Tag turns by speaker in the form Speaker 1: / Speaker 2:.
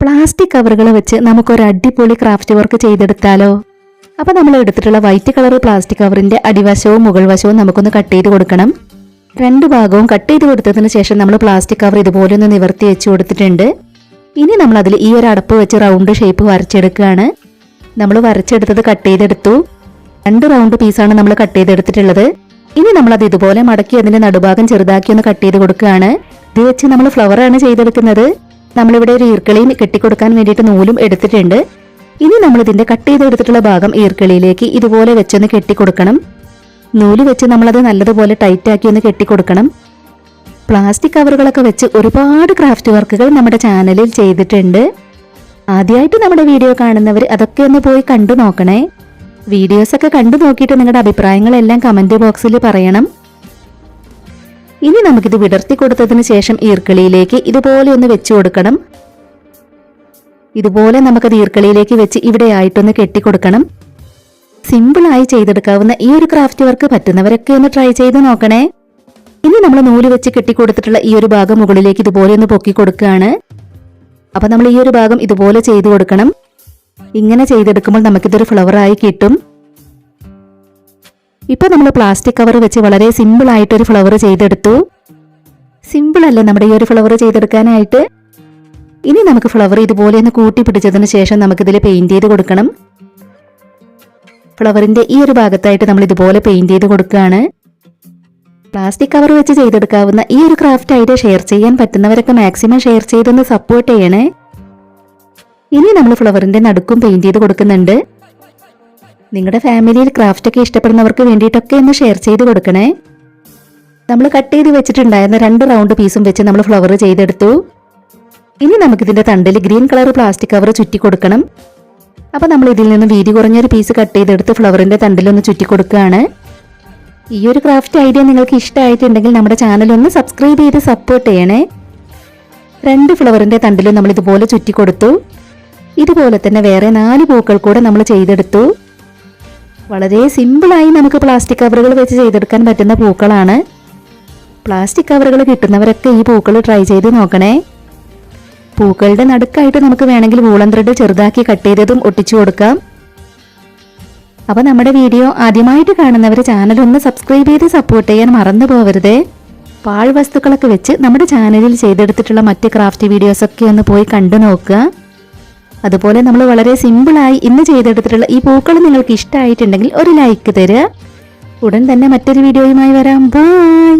Speaker 1: Plastic കവറുകൾ വെച്ച് നമുക്കൊരു അടിപൊളി ക്രാഫ്റ്റ് വർക്ക് ചെയ്തെടുത്താലോ? അപ്പോൾ നമ്മൾ എടുത്തിട്ടുള്ള വൈറ്റ് കളർ പ്ലാസ്റ്റിക് കവറിന്റെ അടിവശവും മുകൾ വശവും നമുക്കൊന്ന് കട്ട് ചെയ്ത് കൊടുക്കണം. രണ്ട് ഭാഗവും കട്ട് ചെയ്ത് കൊടുത്തതിന് ശേഷം നമ്മൾ പ്ലാസ്റ്റിക് കവർ ഇതുപോലെ ഒന്ന് നിവർത്തി വെച്ച് കൊടുത്തിട്ടുണ്ട്. ഇനി നമ്മൾ അതിൽ ഈ ഒരു അടപ്പ് വെച്ച് റൗണ്ട് ഷേപ്പ് വരച്ചെടുക്കുകയാണ്. നമ്മൾ വരച്ചെടുത്തത് കട്ട് ചെയ്തെടുത്തു. 2 റൗണ്ട് പീസാണ് നമ്മൾ കട്ട് ചെയ്തെടുത്തിട്ടുള്ളത്. ഇനി നമ്മൾ അത് ഇതുപോലെ മടക്കി അതിന്റെ നടുഭാഗം ചെറുതാക്കി ഒന്ന് കട്ട് ചെയ്ത് കൊടുക്കുകയാണ്. ഇത് വെച്ച് നമ്മൾ ഫ്ലവർ ആണ് ചെയ്തെടുക്കുന്നത്. നമ്മളിവിടെ ഒരു ഈർക്കളിയും കെട്ടിക്കൊടുക്കാൻ വേണ്ടിയിട്ട് നൂലും എടുത്തിട്ടുണ്ട്. ഇനി നമ്മൾ ഇതിന്റെ കട്ട് ചെയ്തെടുത്തിട്ടുള്ള ഭാഗം ഈർക്കളിയിലേക്ക് ഇതുപോലെ വെച്ചൊന്ന് കെട്ടിക്കൊടുക്കണം. നൂല് വെച്ച് നമ്മളത് നല്ലതുപോലെ ടൈറ്റ് ആക്കി ഒന്ന് കെട്ടിക്കൊടുക്കണം. പ്ലാസ്റ്റിക് കവറുകളൊക്കെ വെച്ച് ഒരുപാട് ക്രാഫ്റ്റ് വർക്കുകൾ നമ്മുടെ ചാനലിൽ ചെയ്തിട്ടുണ്ട്. ആദ്യമായിട്ട് നമ്മുടെ വീഡിയോ കാണുന്നവർ അതൊക്കെ ഒന്ന് പോയി കണ്ടു നോക്കണേ. വീഡിയോസൊക്കെ കണ്ടു നോക്കിയിട്ട് നിങ്ങളുടെ അഭിപ്രായങ്ങളെല്ലാം കമന്റ് ബോക്സിൽ പറയണം. ഇനി നമുക്കിത് വിടർത്തി കൊടുത്തതിന് ശേഷം ഈർക്കളിയിലേക്ക് ഇതുപോലെ ഒന്ന് വെച്ചു കൊടുക്കണം. ഇതുപോലെ നമുക്കത് ഈർക്കളിയിലേക്ക് വെച്ച് ഇവിടെ ആയിട്ടൊന്ന് കെട്ടിക്കൊടുക്കണം. സിമ്പിളായി ചെയ്തെടുക്കാവുന്ന ഈ ഒരു ക്രാഫ്റ്റ് വർക്ക് പറ്റുന്നവരൊക്കെ ഒന്ന് ട്രൈ ചെയ്ത് നോക്കണേ. ഇനി നമ്മൾ നൂല് വെച്ച് കെട്ടിക്കൊടുത്തിട്ടുള്ള ഈ ഒരു ഭാഗം മുകളിലേക്ക് ഇതുപോലെ ഒന്ന് പൊക്കി കൊടുക്കുകയാണ്. അപ്പൊ നമ്മൾ ഈ ഒരു ഭാഗം ഇതുപോലെ ചെയ്തു കൊടുക്കണം. ഇങ്ങനെ ചെയ്തെടുക്കുമ്പോൾ നമുക്കിതൊരു ഫ്ലവറായി കിട്ടും. ഇപ്പൊ നമ്മൾ പ്ലാസ്റ്റിക് കവർ വെച്ച് വളരെ സിമ്പിൾ ആയിട്ടൊരു ഫ്ലവർ ചെയ്തെടുത്തു. സിമ്പിൾ അല്ലേ നമ്മുടെ ഈ ഒരു ഫ്ലവർ ചെയ്തെടുക്കാനായിട്ട്? ഇനി നമുക്ക് ഫ്ലവർ ഇതുപോലെ ഒന്ന് കൂട്ടി പിടിച്ചതിന് ശേഷം നമുക്കിതിൽ പെയിന്റ് ചെയ്ത് കൊടുക്കണം. ഫ്ലവറിന്റെ ഈ ഒരു ഭാഗത്തായിട്ട് നമ്മൾ ഇതുപോലെ പെയിന്റ് ചെയ്ത് കൊടുക്കുകയാണ്. പ്ലാസ്റ്റിക് കവർ വെച്ച് ചെയ്തെടുക്കാവുന്ന ഈ ഒരു ക്രാഫ്റ്റ് ഐഡിയ ഷെയർ ചെയ്യാൻ പറ്റുന്നവരൊക്കെ മാക്സിമം ഷെയർ ചെയ്തൊന്ന് സപ്പോർട്ട് ചെയ്യണേ. ഇനി നമ്മൾ ഫ്ലവറിന്റെ നടുക്കും പെയിന്റ് ചെയ്ത് കൊടുക്കുന്നുണ്ട്. നിങ്ങളുടെ ഫാമിലിയിൽ ക്രാഫ്റ്റ് ഒക്കെ ഇഷ്ടപ്പെടുന്നവർക്ക് വേണ്ടിയിട്ടൊക്കെ ഒന്ന് ഷെയർ ചെയ്ത് കൊടുക്കണേ. നമ്മൾ കട്ട് ചെയ്ത് വെച്ചിട്ടുണ്ടായിരുന്ന 2 റൗണ്ട് പീസും വെച്ച് നമ്മൾ ഫ്ലവർ ചെയ്തെടുത്തു. ഇനി നമുക്കിതിന്റെ തണ്ടിൽ ഗ്രീൻ കളർ പ്ലാസ്റ്റിക് കവർ ചുറ്റി കൊടുക്കണം. അപ്പൊ നമ്മൾ ഇതിൽ നിന്ന് വീതി കുറഞ്ഞൊരു പീസ് കട്ട് ചെയ്തെടുത്ത് ഫ്ലവറിന്റെ തണ്ടിലൊന്ന് ചുറ്റി കൊടുക്കുകയാണ്. ഈ ഒരു ക്രാഫ്റ്റ് ഐഡിയ നിങ്ങൾക്ക് ഇഷ്ടമായിട്ടുണ്ടെങ്കിൽ നമ്മുടെ ചാനൽ ഒന്ന് സബ്സ്ക്രൈബ് ചെയ്ത് സപ്പോർട്ട് ചെയ്യണേ. 2 ഫ്ലവറിന്റെ തണ്ടിലും നമ്മൾ ഇതുപോലെ ചുറ്റി കൊടുത്തു. ഇതുപോലെ തന്നെ വേറെ 4 പൂക്കൾ കൂടെ നമ്മൾ ചെയ്തെടുത്തു. വളരെ സിമ്പിളായി നമുക്ക് പ്ലാസ്റ്റിക് കവറുകൾ വെച്ച് ചെയ്തെടുക്കാൻ പറ്റുന്ന പൂക്കളാണ്. പ്ലാസ്റ്റിക് കവറുകൾ കിട്ടുന്നവരൊക്കെ ഈ പൂക്കൾ ട്രൈ ചെയ്ത് നോക്കണേ. പൂക്കളുടെ നടുക്കായിട്ട് നമുക്ക് വേണമെങ്കിൽ വൂളൻ ത്രെഡ് ചെറുതാക്കി കട്ട് ചെയ്തതും ഒട്ടിച്ചു കൊടുക്കാം. അപ്പൊ നമ്മുടെ വീഡിയോ ആദ്യമായിട്ട് കാണുന്നവർ ചാനൽ ഒന്ന് സബ്സ്ക്രൈബ് ചെയ്ത് സപ്പോർട്ട് ചെയ്യാൻ മറന്നു പോവരുതേ. പാഴ്വസ്തുക്കളൊക്കെ വെച്ച് നമ്മുടെ ചാനലിൽ ചെയ്തെടുത്തിട്ടുള്ള മറ്റ് ക്രാഫ്റ്റ് വീഡിയോസ് ഒക്കെ ഒന്ന് പോയി കണ്ടു നോക്കുക. അതുപോലെ നമ്മൾ വളരെ സിമ്പിളായി ഇന്ന് ചെയ്തെടുത്തിട്ടുള്ള ഈ പൂക്കൾ നിങ്ങൾക്ക് ഇഷ്ടമായിട്ടുണ്ടെങ്കിൽ ഒരു ലൈക്ക് തരിക. ഉടൻ തന്നെ മറ്റൊരു വീഡിയോയുമായി വരാം. ബൈ.